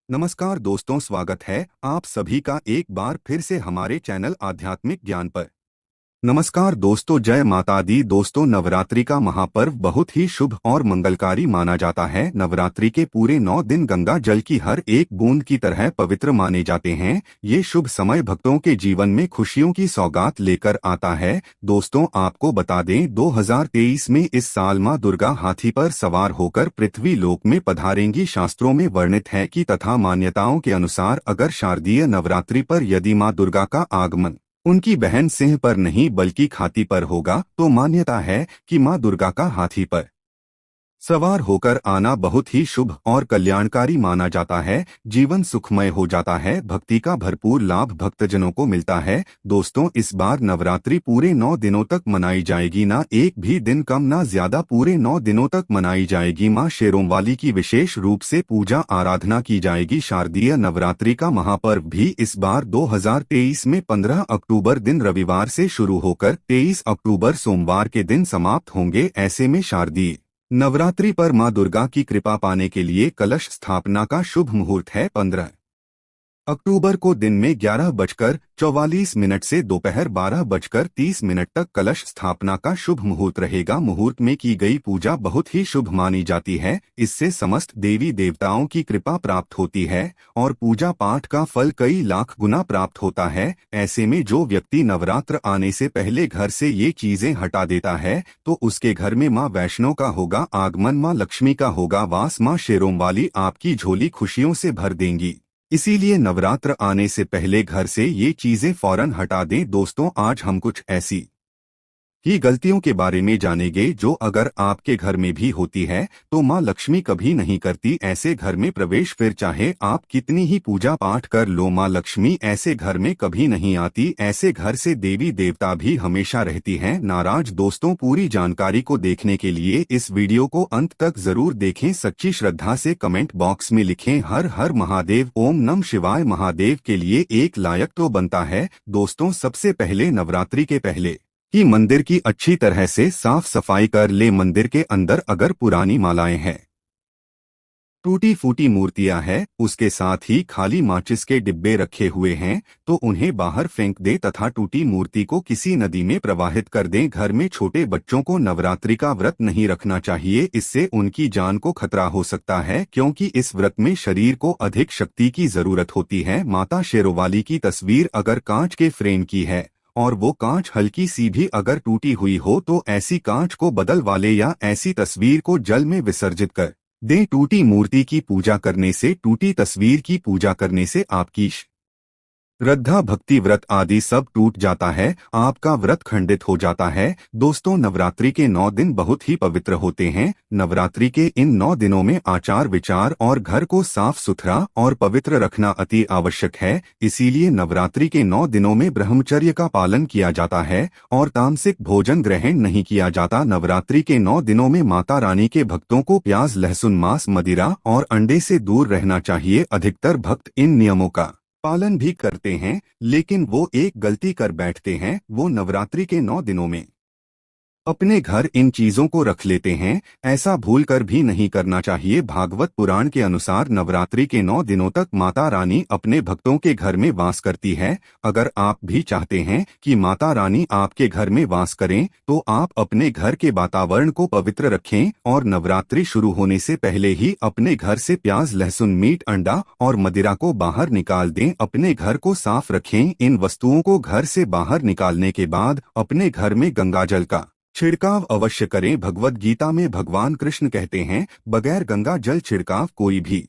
नमस्कार दोस्तों, स्वागत है आप सभी का एक बार फिर से हमारे चैनल आध्यात्मिक ज्ञान पर। नमस्कार दोस्तों, जय माता दी। दोस्तों, नवरात्रि का महापर्व बहुत ही शुभ और मंगलकारी माना जाता है। नवरात्रि के पूरे 9 दिन गंगा जल की हर एक बूंद की तरह पवित्र माने जाते हैं। ये शुभ समय भक्तों के जीवन में खुशियों की सौगात लेकर आता है। दोस्तों, आपको बता दें, 2023 में इस साल मां दुर्गा हाथी पर सवार होकर पृथ्वी लोक में पधारेंगी। शास्त्रों में वर्णित है कि तथा मान्यताओं के अनुसार अगर शारदीय नवरात्रि पर यदि मां दुर्गा का आगमन उनकी बहन सिंह पर नहीं बल्कि हाथी पर होगा, तो मान्यता है कि मां दुर्गा का हाथी पर सवार होकर आना बहुत ही शुभ और कल्याणकारी माना जाता है। जीवन सुखमय हो जाता है, भक्ति का भरपूर लाभ भक्तजनों को मिलता है। दोस्तों, इस बार नवरात्रि पूरे 9 दिनों तक मनाई जाएगी, ना एक भी दिन कम ना ज्यादा, पूरे 9 दिनों तक मनाई जाएगी। मां शेरों वाली की विशेष रूप से पूजा आराधना की जाएगी। शारदीय नवरात्रि का महापर्व भी इस बार 2023 में 15 अक्टूबर दिन रविवार से शुरू होकर 23 अक्टूबर सोमवार के दिन समाप्त होंगे। ऐसे में शारदीय नवरात्रि पर मां दुर्गा की कृपा पाने के लिए कलश स्थापना का शुभ मुहूर्त है। 15 अक्टूबर को दिन में 11:44 से दोपहर 12:30 तक कलश स्थापना का शुभ मुहूर्त रहेगा। मुहूर्त में की गई पूजा बहुत ही शुभ मानी जाती है। इससे समस्त देवी देवताओं की कृपा प्राप्त होती है और पूजा पाठ का फल कई लाख गुना प्राप्त होता है। ऐसे में जो व्यक्ति नवरात्र आने से पहले घर से ये चीजें हटा देता है, तो उसके घर में मां वैष्णो का होगा आगमन, मां लक्ष्मी का होगा वास, मां शेरों वाली आपकी झोली खुशियों से भर देंगी। इसीलिए नवरात्र आने से पहले घर से ये चीजें फौरन हटा दें। दोस्तों, आज हम कुछ ऐसी ही गलतियों के बारे में जानेंगे जो अगर आपके घर में भी होती है तो मां लक्ष्मी कभी नहीं करती ऐसे घर में प्रवेश। फिर चाहे आप कितनी ही पूजा पाठ कर लो, मां लक्ष्मी ऐसे घर में कभी नहीं आती। ऐसे घर से देवी देवता भी हमेशा रहती हैं नाराज। दोस्तों, पूरी जानकारी को देखने के लिए इस वीडियो को अंत तक जरूर देखें। सच्ची श्रद्धा से कमेंट बॉक्स में लिखें हर हर महादेव, ओम नमः शिवाय। महादेव के लिए एक लायक तो बनता है। दोस्तों, सबसे पहले नवरात्रि के पहले कि मंदिर की अच्छी तरह से साफ सफाई कर ले। मंदिर के अंदर अगर पुरानी मालाएं हैं, टूटी फूटी मूर्तियां हैं, उसके साथ ही खाली माचिस के डिब्बे रखे हुए हैं, तो उन्हें बाहर फेंक दे तथा टूटी मूर्ति को किसी नदी में प्रवाहित कर दें। घर में छोटे बच्चों को नवरात्रि का व्रत नहीं रखना चाहिए, इससे उनकी जान को खतरा हो सकता है, क्योंकि इस व्रत में शरीर को अधिक शक्ति की जरूरत होती है। माता शेरोवाली की तस्वीर अगर कांच के फ्रेम की है और वो कांच हल्की सी भी अगर टूटी हुई हो, तो ऐसी कांच को बदल वाले या ऐसी तस्वीर को जल में विसर्जित कर दें। टूटी मूर्ति की पूजा करने से, टूटी तस्वीर की पूजा करने से आपकी श्रद्धा भक्ति व्रत आदि सब टूट जाता है, आपका व्रत खंडित हो जाता है। दोस्तों, नवरात्रि के 9 दिन बहुत ही पवित्र होते हैं। नवरात्रि के इन 9 दिनों में आचार विचार और घर को साफ सुथरा और पवित्र रखना अति आवश्यक है। इसीलिए नवरात्रि के 9 दिनों में ब्रह्मचर्य का पालन किया जाता है और तामसिक भोजन ग्रहण नहीं किया जाता। नवरात्रि के 9 दिनों में माता रानी के भक्तों को प्याज, लहसुन, मांस, मदिरा और अंडे से दूर रहना चाहिए। अधिकतर भक्त इन नियमों का पालन भी करते हैं, लेकिन वो एक गलती कर बैठते हैं। वो नवरात्रि के 9 दिनों में अपने घर इन चीजों को रख लेते हैं। ऐसा भूल कर भी नहीं करना चाहिए। भागवत पुराण के अनुसार नवरात्रि के 9 दिनों तक माता रानी अपने भक्तों के घर में वास करती है। अगर आप भी चाहते हैं कि माता रानी आपके घर में वास करें, तो आप अपने घर के वातावरण को पवित्र रखें और नवरात्रि शुरू होने से पहले ही अपने घर से प्याज, लहसुन, मीट, अंडा और मदिरा को बाहर निकाल दें। अपने घर को साफ रखें। इन वस्तुओं को घर से बाहर निकालने के बाद अपने घर में गंगाजल का छिड़काव अवश्य करें। भगवद गीता में भगवान कृष्ण कहते हैं, बगैर गंगा जल छिड़काव कोई भी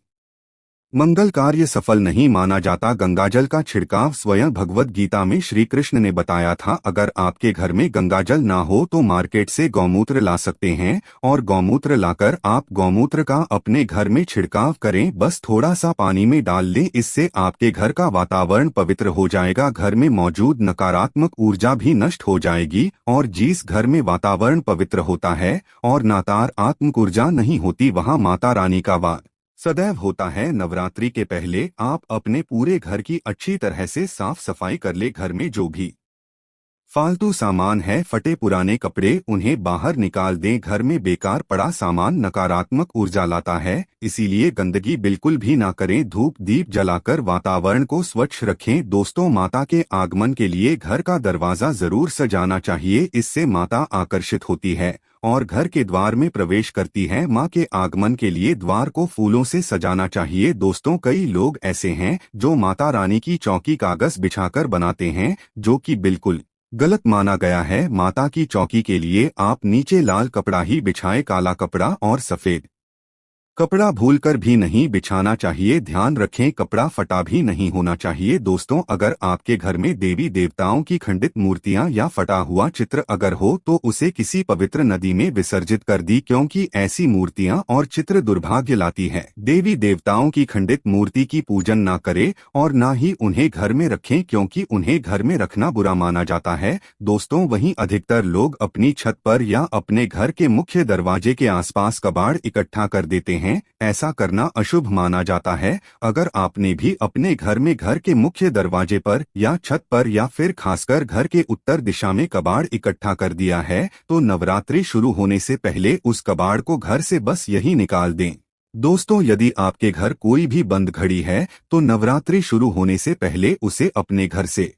मंगल कार्य सफल नहीं माना जाता। गंगाजल का छिड़काव स्वयं भगवद गीता में श्री कृष्ण ने बताया था। अगर आपके घर में गंगाजल ना हो तो मार्केट से गौमूत्र ला सकते हैं और गौमूत्र लाकर आप गौमूत्र का अपने घर में छिड़काव करें। बस थोड़ा सा पानी में डाल लें, इससे आपके घर का वातावरण पवित्र हो जाएगा। घर में मौजूद नकारात्मक ऊर्जा भी नष्ट हो जाएगी और जिस घर में वातावरण पवित्र होता है और नकारात्मक ऊर्जा नहीं होती, वहां माता रानी का वास सदैव होता है। नवरात्रि के पहले आप अपने पूरे घर की अच्छी तरह से साफ सफाई कर ले। घर में जो भी फालतू सामान है, फटे पुराने कपड़े, उन्हें बाहर निकाल दें। घर में बेकार पड़ा सामान नकारात्मक ऊर्जा लाता है, इसीलिए गंदगी बिल्कुल भी ना करें। धूप दीप जलाकर वातावरण को स्वच्छ रखें। दोस्तों, माता के आगमन के लिए घर का दरवाजा जरूर सजाना चाहिए, इससे माता आकर्षित होती है और घर के द्वार में प्रवेश करती है। माँ के आगमन के लिए द्वार को फूलों से सजाना चाहिए। दोस्तों, कई लोग ऐसे हैं जो माता रानी की चौकी कागज बिछाकर बनाते हैं, जो कि बिल्कुल गलत माना गया है। माता की चौकी के लिए आप नीचे लाल कपड़ा ही बिछाएं, काला कपड़ा और सफेद कपड़ा भूलकर भी नहीं बिछाना चाहिए। ध्यान रखें, कपड़ा फटा भी नहीं होना चाहिए। दोस्तों, अगर आपके घर में देवी देवताओं की खंडित मूर्तियां या फटा हुआ चित्र अगर हो तो उसे किसी पवित्र नदी में विसर्जित कर दी, क्योंकि ऐसी मूर्तियां और चित्र दुर्भाग्य लाती है। देवी देवताओं की खंडित मूर्ति की पूजन ना करें और ना ही उन्हें घर में रखें, क्योंकि उन्हें घर में रखना बुरा माना जाता है। दोस्तों, वहीं अधिकतर लोग अपनी छत पर या अपने घर के मुख्य दरवाजे के आसपास कबाड़ इकट्ठा कर देते हैं। ऐसा करना अशुभ माना जाता है। अगर आपने भी अपने घर में घर के मुख्य दरवाजे पर या छत पर या फिर खासकर घर के उत्तर दिशा में कबाड़ इकट्ठा कर दिया है तो नवरात्रि शुरू होने से पहले उस कबाड़ को घर से बस यही निकाल दें। दोस्तों, यदि आपके घर कोई भी बंद घड़ी है तो नवरात्रि शुरू होने से पहले उसे अपने घर से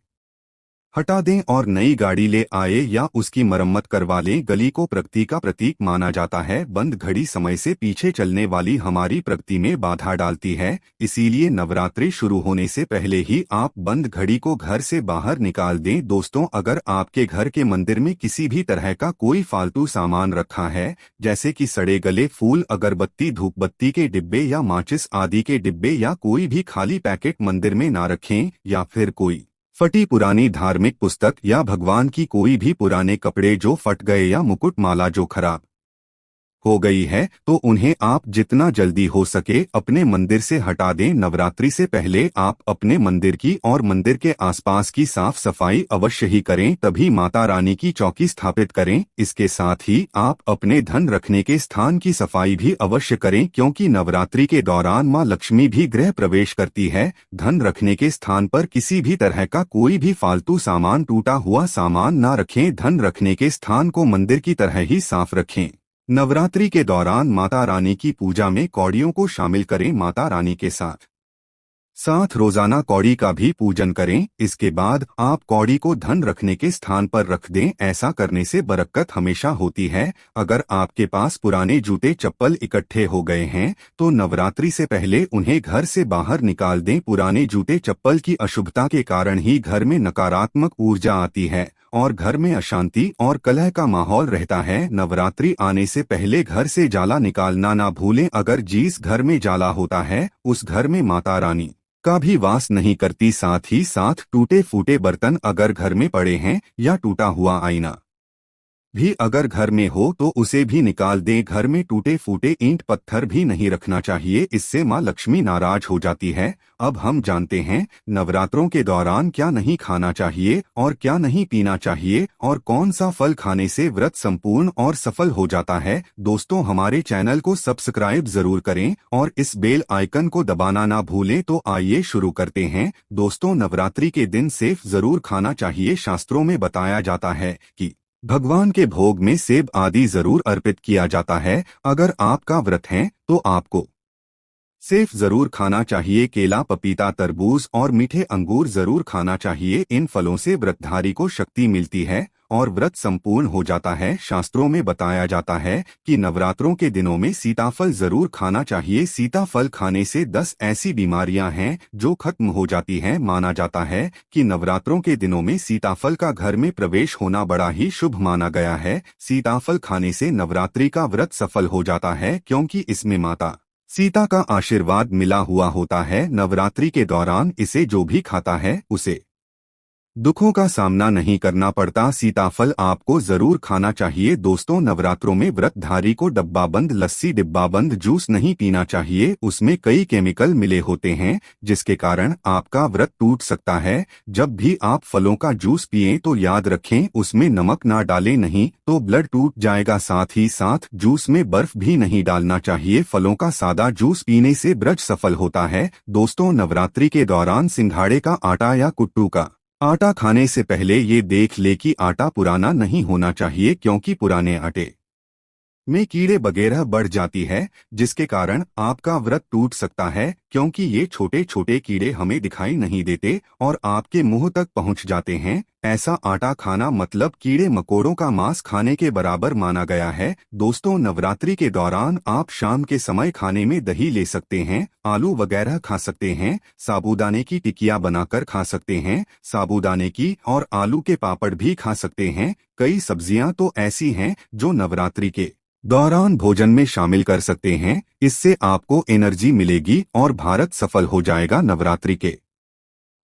हटा दें और नई गाड़ी ले आए या उसकी मरम्मत करवा लें। गली को प्रगति का प्रतीक माना जाता है। बंद घड़ी समय से पीछे चलने वाली हमारी प्रगति में बाधा डालती है, इसीलिए नवरात्रि शुरू होने से पहले ही आप बंद घड़ी को घर से बाहर निकाल दें। दोस्तों, अगर आपके घर के मंदिर में किसी भी तरह का कोई फालतू सामान रखा है, जैसे कि सड़े गले फूल, अगरबत्ती, धूपबत्ती के डिब्बे या माचिस आदि के डिब्बे या कोई भी खाली पैकेट मंदिर में ना रखें, या फिर कोई फटी पुरानी धार्मिक पुस्तक या भगवान की कोई भी पुराने कपड़े जो फट गए या मुकुट माला जो खराब हो गई है, तो उन्हें आप जितना जल्दी हो सके अपने मंदिर से हटा दें। नवरात्रि से पहले आप अपने मंदिर की और मंदिर के आसपास की साफ सफाई अवश्य ही करें, तभी माता रानी की चौकी स्थापित करें। इसके साथ ही आप अपने धन रखने के स्थान की सफाई भी अवश्य करें, क्योंकि नवरात्रि के दौरान मां लक्ष्मी भी गृह प्रवेश करती है। धन रखने के स्थान पर किसी भी तरह का कोई भी फालतू सामान, टूटा हुआ सामान ना रखें। धन रखने के स्थान को मंदिर की तरह ही साफ रखें। नवरात्रि के दौरान माता रानी की पूजा में कौड़ियों को शामिल करें। माता रानी के साथ रोजाना कौड़ी का भी पूजन करें। इसके बाद आप कौड़ी को धन रखने के स्थान पर रख दें। ऐसा करने से बरकत हमेशा होती है। अगर आपके पास पुराने जूते चप्पल इकट्ठे हो गए हैं तो नवरात्रि से पहले उन्हें घर से बाहर निकाल दें। पुराने जूते चप्पल की अशुभता के कारण ही घर में नकारात्मक ऊर्जा आती है और घर में अशांति और कलह का माहौल रहता है। नवरात्रि आने से पहले घर से जाला निकालना ना भूलें। अगर जिस घर में जाला होता है उस घर में माता रानी का भी वास नहीं करती। साथ ही साथ टूटे फूटे बर्तन अगर घर में पड़े हैं या टूटा हुआ आईना भी अगर घर में हो तो उसे भी निकाल दें। घर में टूटे फूटे ईंट पत्थर भी नहीं रखना चाहिए, इससे मां लक्ष्मी नाराज हो जाती है। अब हम जानते हैं नवरात्रों के दौरान क्या नहीं खाना चाहिए और क्या नहीं पीना चाहिए और कौन सा फल खाने से व्रत संपूर्ण और सफल हो जाता है। दोस्तों, हमारे चैनल को सब्सक्राइब जरूर करें और इस बेल आइकन को दबाना ना भूलें। तो आइए शुरू करते हैं। दोस्तों, नवरात्रि के दिन सेब जरूर खाना चाहिए। शास्त्रों में बताया जाता है कि भगवान के भोग में सेब आदि जरूर अर्पित किया जाता है। अगर आपका व्रत है तो आपको सेब जरूर खाना चाहिए। केला, पपीता, तरबूज और मीठे अंगूर जरूर खाना चाहिए। इन फलों से व्रतधारी को शक्ति मिलती है और व्रत संपूर्ण हो जाता है। शास्त्रों में बताया जाता है कि नवरात्रों के दिनों में सीताफल जरूर खाना चाहिए। सीताफल खाने से 10 ऐसी बीमारियां हैं जो खत्म हो जाती हैं। माना जाता है कि नवरात्रों के दिनों में सीताफल का घर में प्रवेश होना बड़ा ही शुभ माना गया है। सीताफल खाने से नवरात्रि का व्रत सफल हो जाता है, क्योंकि इसमें माता सीता का आशीर्वाद मिला हुआ होता है। नवरात्रि के दौरान इसे जो भी खाता है उसे दुखों का सामना नहीं करना पड़ता। सीताफल आपको जरूर खाना चाहिए। दोस्तों, नवरात्रों में व्रतधारी को डब्बाबंद लस्सी, डिब्बाबंद जूस नहीं पीना चाहिए। उसमें कई केमिकल मिले होते हैं जिसके कारण आपका व्रत टूट सकता है। जब भी आप फलों का जूस पिएं तो याद रखें उसमें नमक ना डालें, नहीं तो ब्लड टूट जाएगा। साथ ही साथ जूस में बर्फ भी नहीं डालना चाहिए। फलों का सादा जूस पीने से व्रत सफल होता है। दोस्तों, नवरात्रि के दौरान सिंघाड़े का आटा या कुट्टू का आटा खाने से पहले ये देख ले कि आटा पुराना नहीं होना चाहिए, क्योंकि पुराने आटे में कीड़े वगैरह बढ़ जाती है, जिसके कारण आपका व्रत टूट सकता है, क्योंकि ये छोटे छोटे कीड़े हमें दिखाई नहीं देते और आपके मुंह तक पहुंच जाते हैं। ऐसा आटा खाना मतलब कीड़े मकोड़ों का मांस खाने के बराबर माना गया है। दोस्तों, नवरात्रि के दौरान आप शाम के समय खाने में दही ले सकते हैं, आलू वगैरह खा सकते हैं, साबूदाने की टिकिया बनाकर खा सकते हैं, साबूदाने की और आलू के पापड़ भी खा सकते हैं। कई सब्जियां तो ऐसी हैं जो नवरात्रि के दौरान भोजन में शामिल कर सकते हैं। इससे आपको एनर्जी मिलेगी और भारत सफल हो जाएगा। नवरात्रि के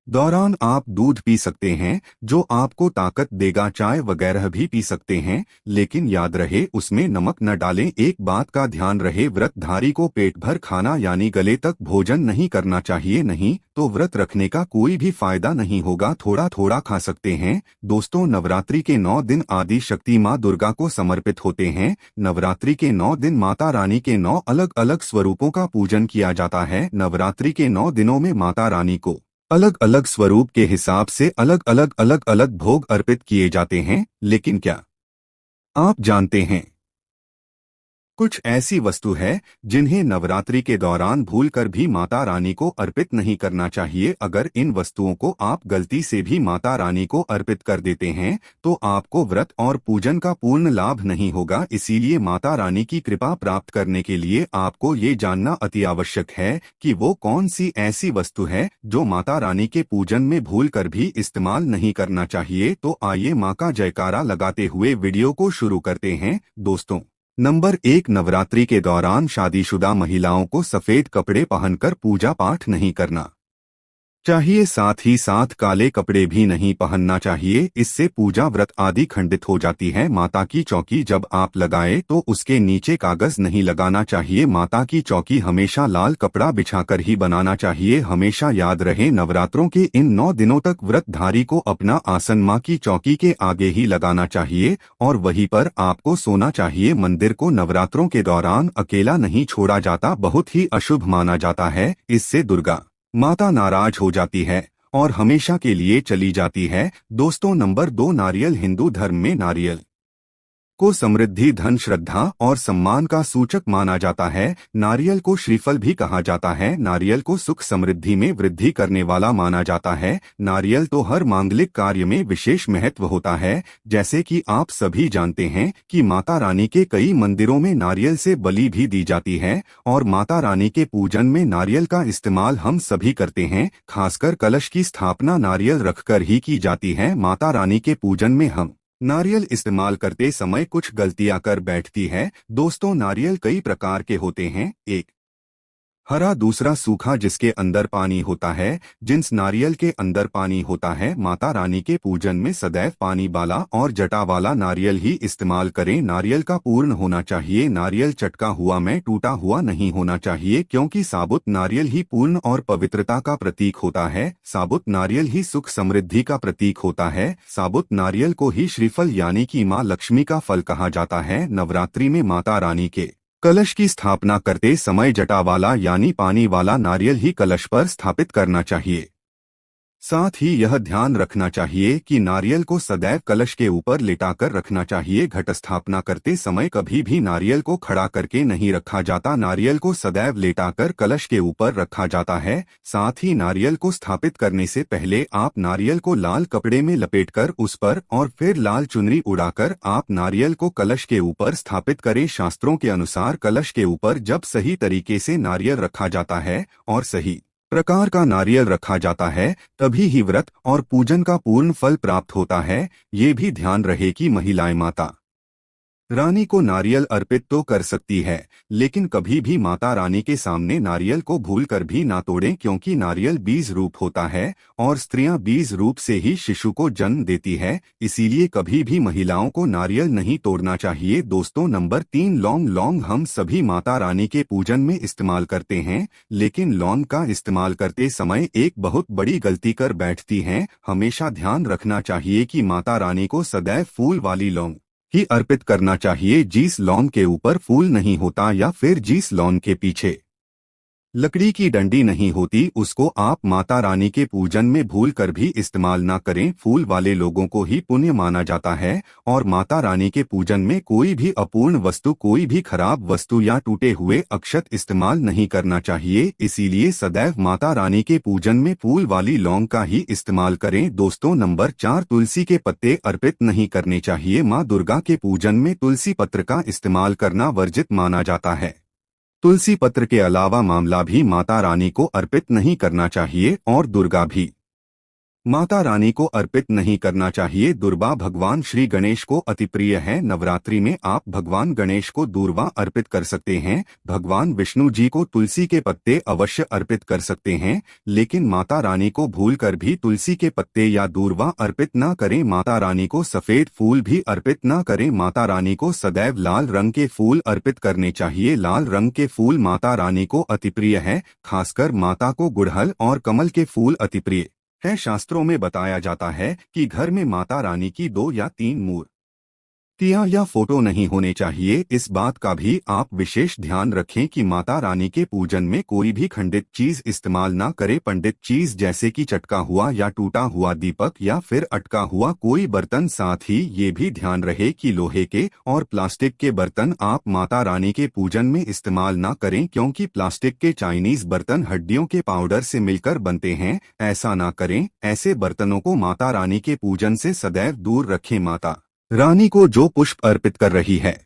दौरान आप दूध पी सकते हैं, जो आपको ताकत देगा। चाय वगैरह भी पी सकते हैं, लेकिन याद रहे उसमें नमक न डालें। एक बात का ध्यान रहे, व्रतधारी को पेट भर खाना यानी गले तक भोजन नहीं करना चाहिए, नहीं तो व्रत रखने का कोई भी फायदा नहीं होगा। थोड़ा थोड़ा खा सकते हैं। दोस्तों, नवरात्रि के 9 दिन आदि शक्ति माँ दुर्गा को समर्पित होते हैं। नवरात्रि के 9 दिन माता रानी के 9 अलग अलग स्वरूपों का पूजन किया जाता है। नवरात्रि के 9 दिनों में माता रानी को अलग अलग स्वरूप के हिसाब से अलग अलग भोग अर्पित किए जाते हैं। लेकिन क्या आप जानते हैं, कुछ ऐसी वस्तु है जिन्हें नवरात्रि के दौरान भूलकर भी माता रानी को अर्पित नहीं करना चाहिए। अगर इन वस्तुओं को आप गलती से भी माता रानी को अर्पित कर देते हैं तो आपको व्रत और पूजन का पूर्ण लाभ नहीं होगा। इसीलिए माता रानी की कृपा प्राप्त करने के लिए आपको ये जानना अति आवश्यक है कि वो कौन सी ऐसी वस्तु है जो माता रानी के पूजन में भूलकर भी इस्तेमाल नहीं करना चाहिए। तो आइए माँ का जयकारा लगाते हुए वीडियो को शुरू करते हैं। दोस्तों, नंबर 1, नवरात्रि के दौरान शादीशुदा महिलाओं को सफेद कपड़े पहनकर पूजा पाठ नहीं करना चाहिए। साथ ही साथ काले कपड़े भी नहीं पहनना चाहिए, इससे पूजा व्रत आदि खंडित हो जाती है। माता की चौकी जब आप लगाए तो उसके नीचे कागज नहीं लगाना चाहिए। माता की चौकी हमेशा लाल कपड़ा बिछाकर ही बनाना चाहिए। हमेशा याद रहे, नवरात्रों के इन 9 दिनों तक व्रतधारी को अपना आसन माँ की चौकी के आगे ही लगाना चाहिए और वहीं पर आपको सोना चाहिए। मंदिर को नवरात्रों के दौरान अकेला नहीं छोड़ा जाता, बहुत ही अशुभ माना जाता है। इससे दुर्गा माता नाराज हो जाती है और हमेशा के लिए चली जाती है। दोस्तों, नंबर 2, नारियल। हिंदू धर्म में नारियल को समृद्धि, धन, श्रद्धा और सम्मान का सूचक माना जाता है। नारियल को श्रीफल भी कहा जाता है। नारियल को सुख समृद्धि में वृद्धि करने वाला माना जाता है। नारियल तो हर मांगलिक कार्य में विशेष महत्व होता है। जैसे कि आप सभी जानते हैं कि माता रानी के कई मंदिरों में नारियल से बलि भी दी जाती है और माता रानी के पूजन में नारियल का इस्तेमाल हम सभी करते हैं। खासकर कलश की स्थापना नारियल रखकर ही की जाती है। माता रानी के पूजन में हम नारियल इस्तेमाल करते समय कुछ गलतियां कर बैठती है। दोस्तों, नारियल कई प्रकार के होते हैं। एक हरा, दूसरा सूखा जिसके अंदर पानी होता है। जिन्स नारियल के अंदर पानी होता है। माता रानी के पूजन में सदैव पानी वाला और जटा वाला नारियल ही इस्तेमाल करें। नारियल का पूर्ण होना चाहिए। नारियल चटका हुआ में टूटा हुआ नहीं होना चाहिए, क्योंकि साबुत नारियल ही पूर्ण और पवित्रता का प्रतीक होता है। साबुत नारियल ही सुख समृद्धि का प्रतीक होता है। साबुत नारियल को ही श्रीफल यानी कि माँ लक्ष्मी का फल कहा जाता है। नवरात्रि में माता रानी के कलश की स्थापना करते समय जटा वाला यानी पानी वाला नारियल ही कलश पर स्थापित करना चाहिए। साथ ही यह ध्यान रखना चाहिए कि नारियल को सदैव कलश के ऊपर लिटाकर रखना चाहिए। घट स्थापना करते समय कभी भी नारियल को खड़ा करके नहीं रखा जाता। नारियल को सदैव लेटाकर कलश के ऊपर रखा जाता है। साथ ही नारियल को स्थापित करने से पहले आप नारियल को लाल कपड़े में लपेटकर उस पर और फिर लाल चुनरी उड़ाकर आप नारियल को कलश के ऊपर स्थापित करें। शास्त्रों के अनुसार कलश के ऊपर जब सही तरीके से नारियल रखा जाता है और सही प्रकार का नारियल रखा जाता है, तभी ही व्रत और पूजन का पूर्ण फल प्राप्त होता है। ये भी ध्यान रहे कि महिलाएं माता रानी को नारियल अर्पित तो कर सकती है, लेकिन कभी भी माता रानी के सामने नारियल को भूलकर भी ना तोड़ें, क्योंकि नारियल बीज रूप होता है और स्त्रियां बीज रूप से ही शिशु को जन्म देती है। इसीलिए कभी भी महिलाओं को नारियल नहीं तोड़ना चाहिए। दोस्तों, नंबर 3, लौंग। लौंग हम सभी माता रानी के पूजन में इस्तेमाल करते हैं, लेकिन लौंग का इस्तेमाल करते समय एक बहुत बड़ी गलती कर बैठती हैं। हमेशा ध्यान रखना चाहिए कि माता रानी को सदैव फूल वाली लौंग ही अर्पित करना चाहिए। जिस लौंग के ऊपर फूल नहीं होता या फिर जिस लौंग के पीछे लकड़ी की डंडी नहीं होती उसको आप माता रानी के पूजन में भूल कर भी इस्तेमाल ना करें। फूल वाले लोगों को ही पुण्य माना जाता है और माता रानी के पूजन में कोई भी अपूर्ण वस्तु, कोई भी खराब वस्तु या टूटे हुए अक्षत इस्तेमाल नहीं करना चाहिए। इसीलिए सदैव माता रानी के पूजन में फूल वाली लौंग का ही इस्तेमाल करें। दोस्तों, नंबर 4, तुलसी के पत्ते अर्पित नहीं करने चाहिए। माँ दुर्गा के पूजन में तुलसी पत्र का इस्तेमाल करना वर्जित माना जाता है। तुलसी पत्र के अलावा मामला भी माता रानी को अर्पित नहीं करना चाहिए और दुर्गा भी माता रानी को अर्पित नहीं करना चाहिए। दुर्वा भगवान श्री गणेश को अति प्रिय है। नवरात्रि में आप भगवान गणेश को दूर्वा अर्पित कर सकते हैं। भगवान विष्णु जी को तुलसी के पत्ते अवश्य अर्पित कर सकते हैं, लेकिन माता रानी को भूलकर भी तुलसी के पत्ते या दूर्वा अर्पित न करें। माता रानी को सफेद फूल भी अर्पित न करें। माता रानी को सदैव लाल रंग के फूल अर्पित करने चाहिए। लाल रंग के फूल माता रानी को अति प्रिय है। खासकर माता को गुड़हल और कमल के फूल अति प्रिय है। शास्त्रों में बताया जाता है कि घर में माता रानी की 2 या 3 मूर्तियां या फोटो नहीं होने चाहिए। इस बात का भी आप विशेष ध्यान रखें कि माता रानी के पूजन में कोई भी खंडित चीज इस्तेमाल ना करें। पंडित चीज जैसे कि चटका हुआ या टूटा हुआ दीपक या फिर अटका हुआ कोई बर्तन। साथ ही ये भी ध्यान रहे कि लोहे के और प्लास्टिक के बर्तन आप माता रानी के पूजन में इस्तेमाल ना करें, क्योंकि प्लास्टिक के चाइनीज बर्तन हड्डियों के पाउडर से मिलकर बनते हैं। ऐसा ना करें। ऐसे बर्तनों को माता रानी के पूजन से सदैव दूर रखें। माता रानी को जो पुष्प अर्पित कर रही है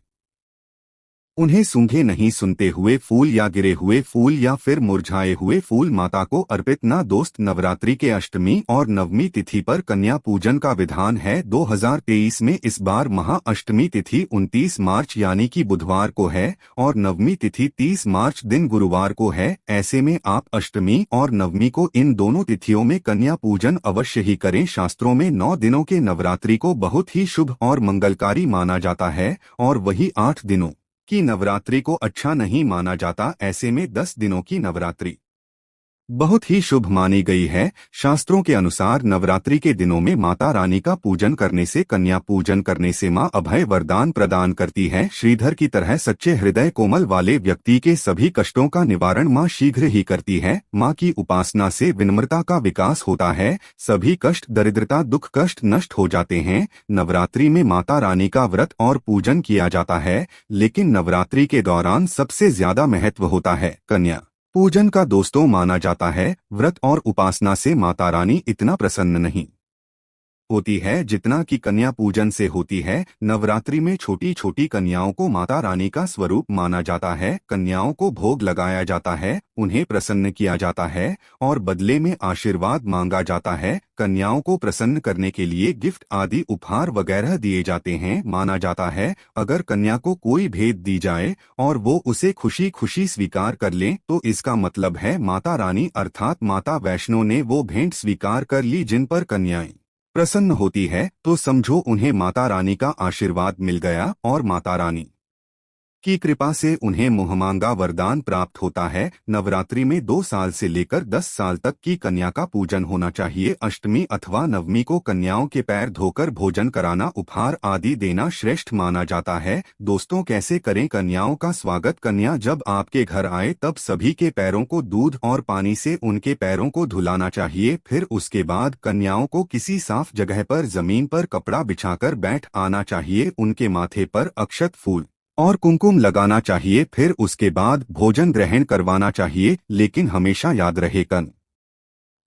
उन्हें सूंघे नहीं। सुनते हुए फूल या गिरे हुए फूल या फिर मुरझाए हुए फूल माता को अर्पित ना। दोस्त, नवरात्रि के अष्टमी और नवमी तिथि पर कन्या पूजन का विधान है। 2023 में इस बार महाअष्टमी तिथि 29 मार्च यानी कि बुधवार को है और नवमी तिथि 30 मार्च दिन गुरुवार को है। ऐसे में आप अष्टमी और नवमी को इन दोनों तिथियों में कन्या पूजन अवश्य ही करें। शास्त्रों में 9 दिनों के नवरात्रि को बहुत ही शुभ और मंगलकारी माना जाता है और वही 8 दिनों की नवरात्रि को अच्छा नहीं माना जाता। ऐसे में 10 दिनों की नवरात्रि बहुत ही शुभ मानी गई है। शास्त्रों के अनुसार नवरात्रि के दिनों में माता रानी का पूजन करने से, कन्या पूजन करने से माँ अभय वरदान प्रदान करती है। श्रीधर की तरह सच्चे हृदय कोमल वाले व्यक्ति के सभी कष्टों का निवारण माँ शीघ्र ही करती है। माँ की उपासना से विनम्रता का विकास होता है। सभी कष्ट, दरिद्रता, दुख कष्ट नष्ट हो जाते हैं। नवरात्रि में माता रानी का व्रत और पूजन किया जाता है, लेकिन नवरात्रि के दौरान सबसे ज्यादा महत्व होता है कन्या पूजन का। दोस्तों, माना जाता है व्रत और उपासना से माता रानी इतना प्रसन्न नहीं होती है जितना कि कन्या पूजन से होती है। नवरात्रि में छोटी छोटी कन्याओं को माता रानी का स्वरूप माना जाता है। कन्याओं को भोग लगाया जाता है, उन्हें प्रसन्न किया जाता है और बदले में आशीर्वाद मांगा जाता है। कन्याओं को प्रसन्न करने के लिए गिफ्ट आदि उपहार वगैरह दिए जाते हैं। माना जाता है अगर कन्या को कोई भेंट दी जाए और वो उसे खुशी खुशी स्वीकार कर ले तो इसका मतलब है माता रानी अर्थात माता वैष्णो ने वो भेंट स्वीकार कर ली। जिन पर कन्याएं प्रसन्न होती है तो समझो उन्हें माता रानी का आशीर्वाद मिल गया और माता रानी की कृपा से उन्हें मुहमांगा वरदान प्राप्त होता है। नवरात्रि में 2 साल से लेकर 10 साल तक की कन्या का पूजन होना चाहिए। अष्टमी अथवा नवमी को कन्याओं के पैर धोकर भोजन कराना, उपहार आदि देना श्रेष्ठ माना जाता है। दोस्तों, कैसे करें कन्याओं का स्वागत? कन्या जब आपके घर आए तब सभी के पैरों को दूध और पानी से उनके पैरों को धुलाना चाहिए। फिर उसके बाद कन्याओं को किसी साफ जगह पर जमीन पर कपड़ा बिछाकर बैठ आना चाहिए। उनके माथे पर अक्षत, फूल और कुमकुम लगाना चाहिए। फिर उसके बाद भोजन ग्रहण करवाना चाहिए, लेकिन हमेशा याद रहे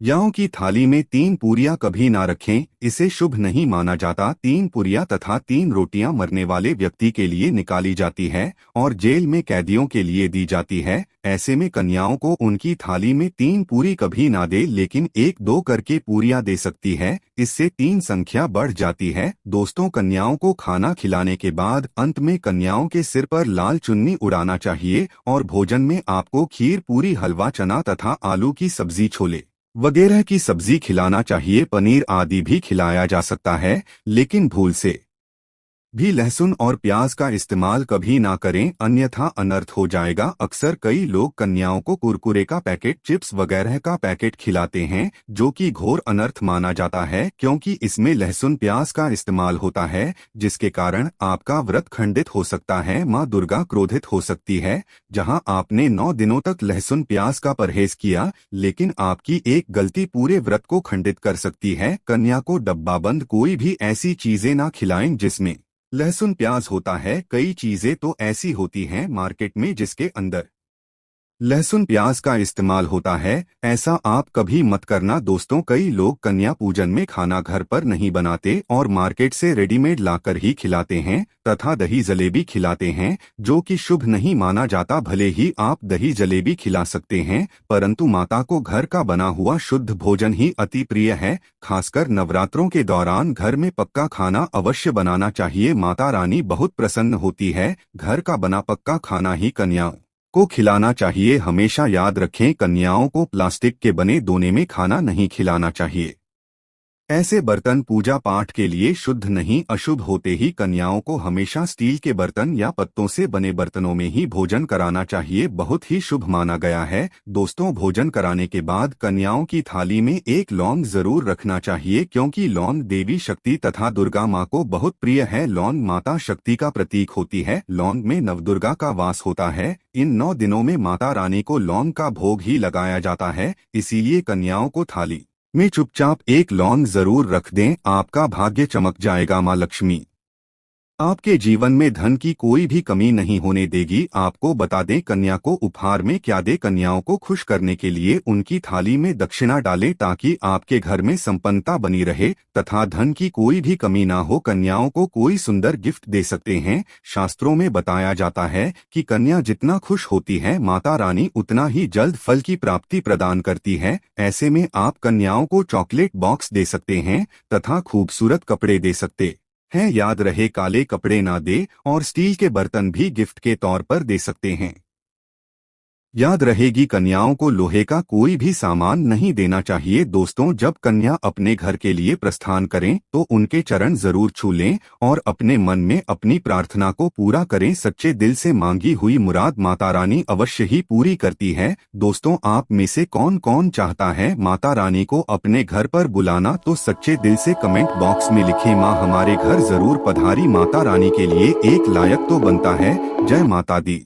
कन्याओं की थाली में 3 पूरियां कभी ना रखें, इसे शुभ नहीं माना जाता। 3 पूरियां तथा 3 रोटियां मरने वाले व्यक्ति के लिए निकाली जाती है और जेल में कैदियों के लिए दी जाती है। ऐसे में कन्याओं को उनकी थाली में 3 पूरी कभी ना दे, लेकिन 1-2 करके पूरियां दे सकती है। इससे 3 संख्या बढ़ जाती है। दोस्तों, कन्याओं को खाना खिलाने के बाद अंत में कन्याओं के सिर पर लाल चुन्नी उड़ाना चाहिए और भोजन में आपको खीर, पूरी, हलवा, चना तथा आलू की सब्जी, छोले वगैरह की सब्जी खिलाना चाहिए। पनीर आदि भी खिलाया जा सकता है, लेकिन भूल से भी लहसुन और प्याज का इस्तेमाल कभी ना करें, अन्यथा अनर्थ हो जाएगा। अक्सर कई लोग कन्याओं को कुरकुरे का पैकेट, चिप्स वगैरह का पैकेट खिलाते हैं, जो कि घोर अनर्थ माना जाता है, क्योंकि इसमें लहसुन प्याज का इस्तेमाल होता है, जिसके कारण आपका व्रत खंडित हो सकता है। माँ दुर्गा क्रोधित हो सकती है। जहां आपने 9 दिनों तक लहसुन प्याज का परहेज किया, लेकिन आपकी एक गलती पूरे व्रत को खंडित कर सकती है। कन्या को डब्बाबंद कोई भी ऐसी चीजें ना खिलाएं जिसमें लहसुन प्याज होता है। कई चीजें तो ऐसी होती हैं मार्केट में जिसके अंदर लहसुन प्याज का इस्तेमाल होता है। ऐसा आप कभी मत करना दोस्तों। कई लोग कन्या पूजन में खाना घर पर नहीं बनाते और मार्केट से रेडीमेड लाकर ही खिलाते हैं तथा दही जलेबी खिलाते हैं, जो कि शुभ नहीं माना जाता। भले ही आप दही जलेबी खिला सकते हैं, परंतु माता को घर का बना हुआ शुद्ध भोजन ही अति प्रिय है। खासकर नवरात्रों के दौरान घर में पक्का खाना अवश्य बनाना चाहिए। माता रानी बहुत प्रसन्न होती है। घर का बना पक्का खाना ही कन्या को खिलाना चाहिए। हमेशा याद रखें, कन्याओं को प्लास्टिक के बने दोने में खाना नहीं खिलाना चाहिए। ऐसे बर्तन पूजा पाठ के लिए शुद्ध नहीं, अशुभ होते ही कन्याओं को हमेशा स्टील के बर्तन या पत्तों से बने बर्तनों में ही भोजन कराना चाहिए। बहुत ही शुभ माना गया है। दोस्तों, भोजन कराने के बाद कन्याओं की थाली में एक लौंग जरूर रखना चाहिए, क्योंकि लौंग देवी शक्ति तथा दुर्गा माँ को बहुत प्रिय है। लौंग माता शक्ति का प्रतीक होती है। लौंग में नवदुर्गा का वास होता है। इन 9 दिनों में माता रानी को लौंग का भोग ही लगाया जाता है, इसीलिए कन्याओं को थाली में चुपचाप एक लौंग जरूर रख दें। आपका भाग्य चमक जाएगा। माँ लक्ष्मी आपके जीवन में धन की कोई भी कमी नहीं होने देगी। आपको बता दें, कन्या को उपहार में क्या दे। कन्याओं को खुश करने के लिए उनकी थाली में दक्षिणा डालें, ताकि आपके घर में संपन्नता बनी रहे तथा धन की कोई भी कमी ना हो। कन्याओं को कोई सुंदर गिफ्ट दे सकते हैं। शास्त्रों में बताया जाता है कि कन्या जितना खुश होती है, माता रानी उतना ही जल्द फल की प्राप्ति प्रदान करती है। ऐसे में आप कन्याओं को चॉकलेट बॉक्स दे सकते हैं तथा खूबसूरत कपड़े दे सकते हैं। याद रहे, काले कपड़े ना दे और स्टील के बर्तन भी गिफ्ट के तौर पर दे सकते हैं। याद रहेगी, कन्याओं को लोहे का कोई भी सामान नहीं देना चाहिए। दोस्तों, जब कन्या अपने घर के लिए प्रस्थान करें तो उनके चरण जरूर छू लें और अपने मन में अपनी प्रार्थना को पूरा करें। सच्चे दिल से मांगी हुई मुराद माता रानी अवश्य ही पूरी करती है। दोस्तों, आप में से कौन कौन चाहता है माता रानी को अपने घर पर बुलाना, तो सच्चे दिल से कमेंट बॉक्स में लिखें, माँ हमारे घर जरूर पधारी। माता रानी के लिए एक लायक तो बनता है। जय माता दी।